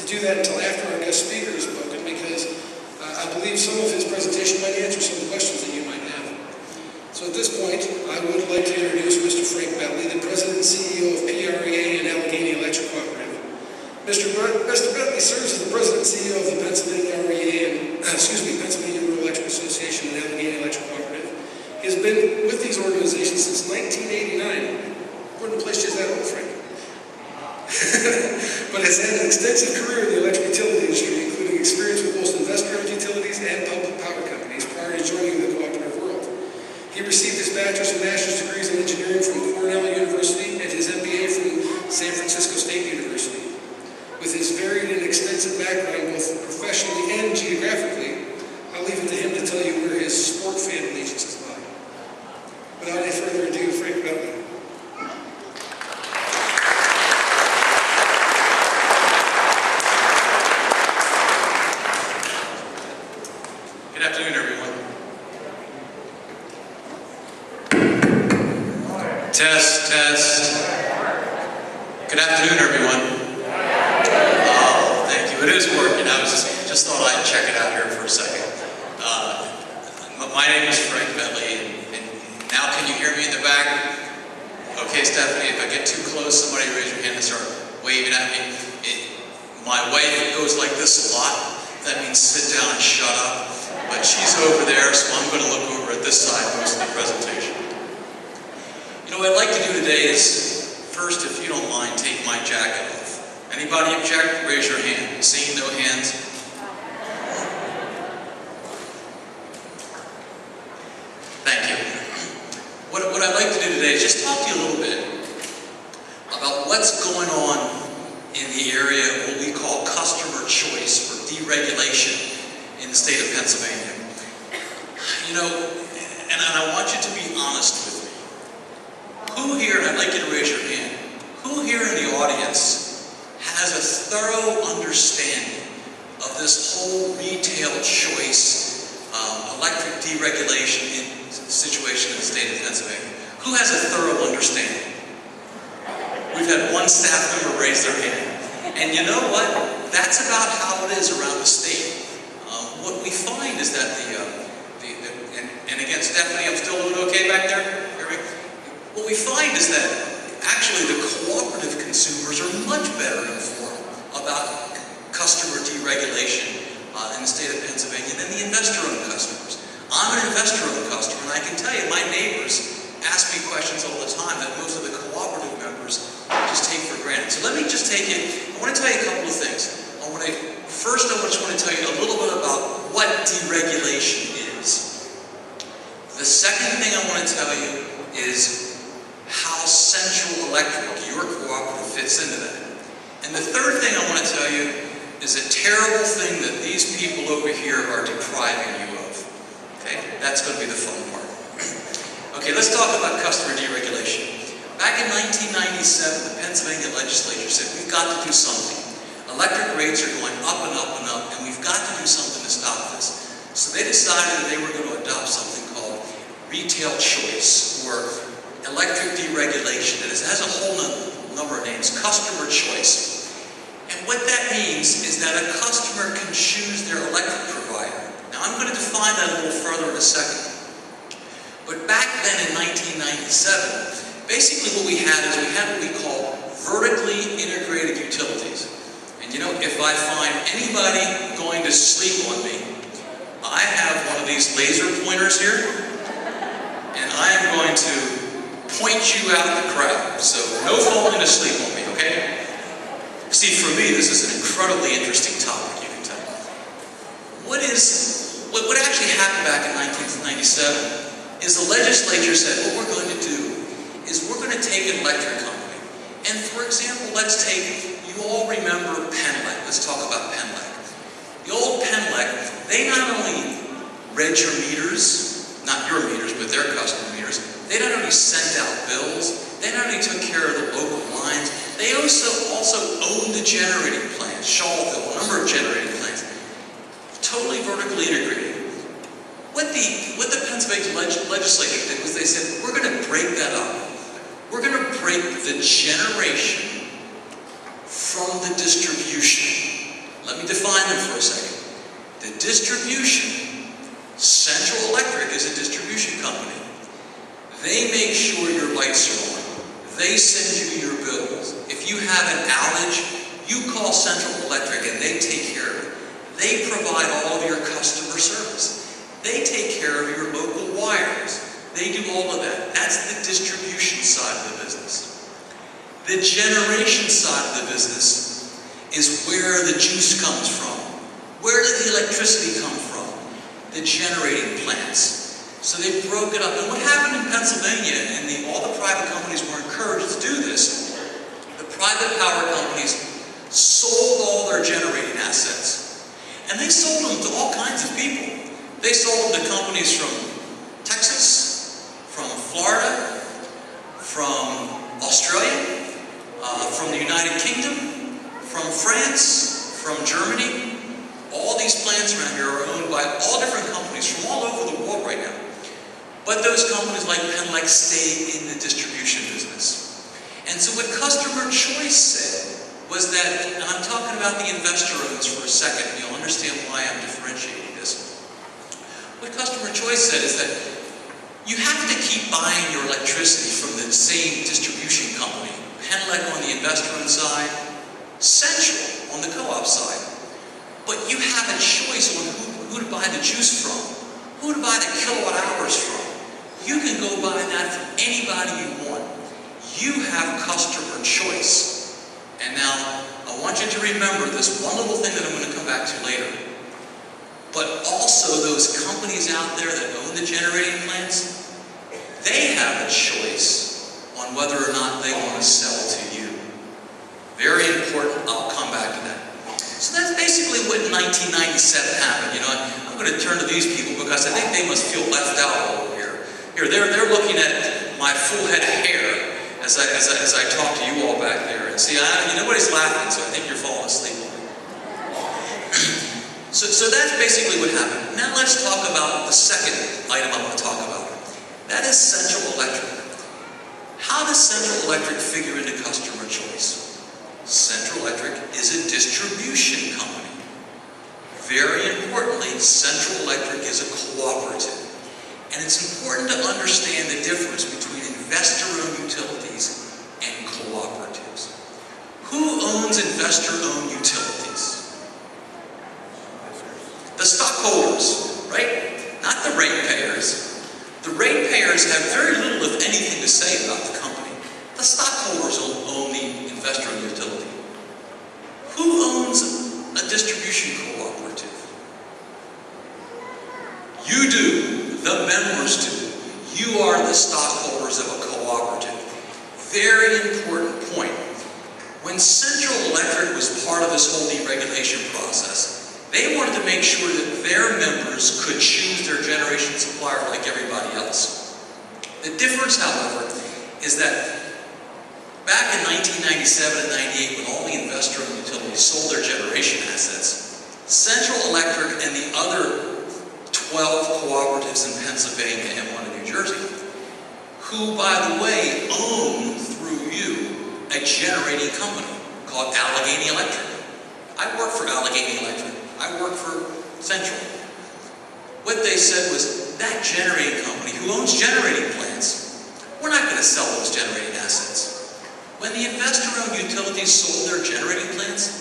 do that until after our guest speaker has spoken, because I believe some of his presentation might answer some of the questions that you might have. So at this point, I would like to introduce Mr. Frank Bentley, the President and CEO of PREA and Allegheny Electric Cooperative. Mr. Bentley serves as the President and CEO of the Pennsylvania Rural Electric Association and Allegheny Electric Cooperative. He has been with these organizations since 1989. Wouldn't place you as that old, Frank. But has had an extensive career in the electric utility industry, including experience with both investor-owned utilities and public power companies prior to joining the cooperative world. He received his bachelor's and master's degrees in engineering from Cornell University and his MBA from San Francisco State University. With his varied and extensive background, both professionally and geographically, I'll leave it to him to tell you where his sport fan allegiances lie. Without any further ado, Frank Bentley. Good afternoon, everyone. Test, test. Good afternoon, everyone. Oh, thank you. It is working. I was just thought I'd check it out here for a second. My name is Frank Bentley, and now can you hear me in the back? Okay, Stephanie, if I get too close, somebody raise your hand and start waving at me. My wife goes like this a lot. That means sit down and shut up. But she's over there, so I'm going to look over at this side most of the presentation. You know, what I'd like to do today is, first, if you don't mind, take my jacket off. Anybody object? Raise your hand. Seeing no hands? Thank you. What I'd like to do today is just talk to you a little bit about what's going on in the area of what we call customer choice or deregulation in the state of Pennsylvania. You know, and I want you to be honest with me. Who here, and I'd like you to raise your hand, who here in the audience has a thorough understanding of this whole retail choice, electric deregulation situation in the state of Pennsylvania? Who has a thorough understanding? We've had one staff member raise their hand. And you know what? That's about how it is around the state. What we find is that and again, Stephanie, I'm still doing okay back there? What we find is that actually the cooperative consumers are much better informed about customer deregulation in the state of Pennsylvania than the investor-owned customers. I'm an investor-owned customer, and I can tell you my neighbors ask me questions all the time that most of the cooperative members just take for granted. So let me just take it, I want to tell you a couple of things. First, I just want to tell you a little bit about what deregulation is. The second thing I want to tell you is how Central Electric, your cooperative, fits into that. And the third thing I want to tell you is a terrible thing that these people over here are depriving you of. Okay? That's going to be the fun part. Okay, let's talk about customer deregulation. Back in 1997, the Pennsylvania legislature said, we've got to do something. Electric rates are going up and up and up, and we've got to do something to stop this. So they decided that they were going to adopt something called retail choice, or electric deregulation. It has a whole number of names, customer choice. And what that means is that a customer can choose their electric provider. Now I'm going to define that a little further in a second. But back then in 1997, basically what we had is we had what we call vertically integrated utilities. And you know, if I find anybody going to sleep on me, I have one of these laser pointers here, and I am going to point you out in the crowd. So no falling asleep on me, okay? See, for me, this is an incredibly interesting topic, you can tell. What actually happened back in 1997 is the legislature said, what we're going to do is we're going to take an electric company. And for example, let's take, you all remember Penelec. Let's talk about Penelec. The old Penelec, they not only read your meters, not your meters, but their customer meters, they not only sent out bills, they not only took care of the local lines, they also owned the generating plants, Shawville, a number of generating plants. Totally vertically integrated. What the Pennsylvania legislature did was they said, we're going to break that up. We're going to break the generation from the distribution. Let me define them for a second. The distribution, Central Electric is a distribution company. They make sure your lights are on. They send you your bills. If you have an outage, you call Central Electric and they take care of it. They provide all of your customer service. They take care of your local wires. They do all of that. That's the distribution side of the business. The generation side of the business is where the juice comes from. Where did the electricity come from? The generating plants. So they broke it up. And what happened in Pennsylvania, and all the private companies were encouraged to do this, the private power companies sold all their generating assets. And they sold them to all kinds of people. They sold them to companies from Texas, from Florida, from Australia, from the United Kingdom, from France, from Germany. All these plants around here are owned by all different companies from all over the world right now. But those companies like Penelec stay in the distribution business. And so what Customer Choice said was that, and I'm talking about the investor owns for a second, and you'll understand why I'm differentiating this. What Customer Choice said is that you have to keep buying your electricity from the same distribution company. Penelec on the investor-owned side, Central on the co-op side. But you have a choice on who to buy the juice from, who to buy the kilowatt hours from. You can go buy that from anybody you want. You have customer choice. And now, I want you to remember this one little thing that I'm going to come back to later. But also those companies out there that own the generating plants, they have a choice on whether or not they want to sell to you. Very important. I'll come back to that. So that's basically what in 1997 happened. You know, I'm going to turn to these people because I think they must feel left out over here. Here, they're looking at my full head of hair as I talk to you all back there. And see, nobody's laughing, so I think you're falling asleep. So that's basically what happened. Now let's talk about the second item I want to talk about. That is Central Electric. How does Central Electric figure into Customer Choice? Central Electric is a distribution company. Very importantly, Central Electric is a cooperative. And it's important to understand the difference between investor-owned utilities and cooperatives. Who owns investor-owned utilities? The stockholders, right? Not the ratepayers. The ratepayers have very little, if anything, to say about the company. The stockholders own the investor-owned utility. Who owns a distribution cooperative? You do. The members do. You are the stockholders of a cooperative. Very important point. When Central Electric was part of this whole deregulation process, they wanted to make sure that their members could choose their generation supplier like everybody else. The difference, however, is that back in 1997 and 98, when all the investor-owned utilities sold their generation assets, Central Electric and the other 12 cooperatives in Pennsylvania and one in New Jersey, who, by the way, own, through you, a generating company called Allegheny Electric. I work for Allegheny Electric. I work for Central. What they said was, that generating company, who owns generating plants, we're not going to sell those generating assets. When the investor-owned utilities sold their generating plants,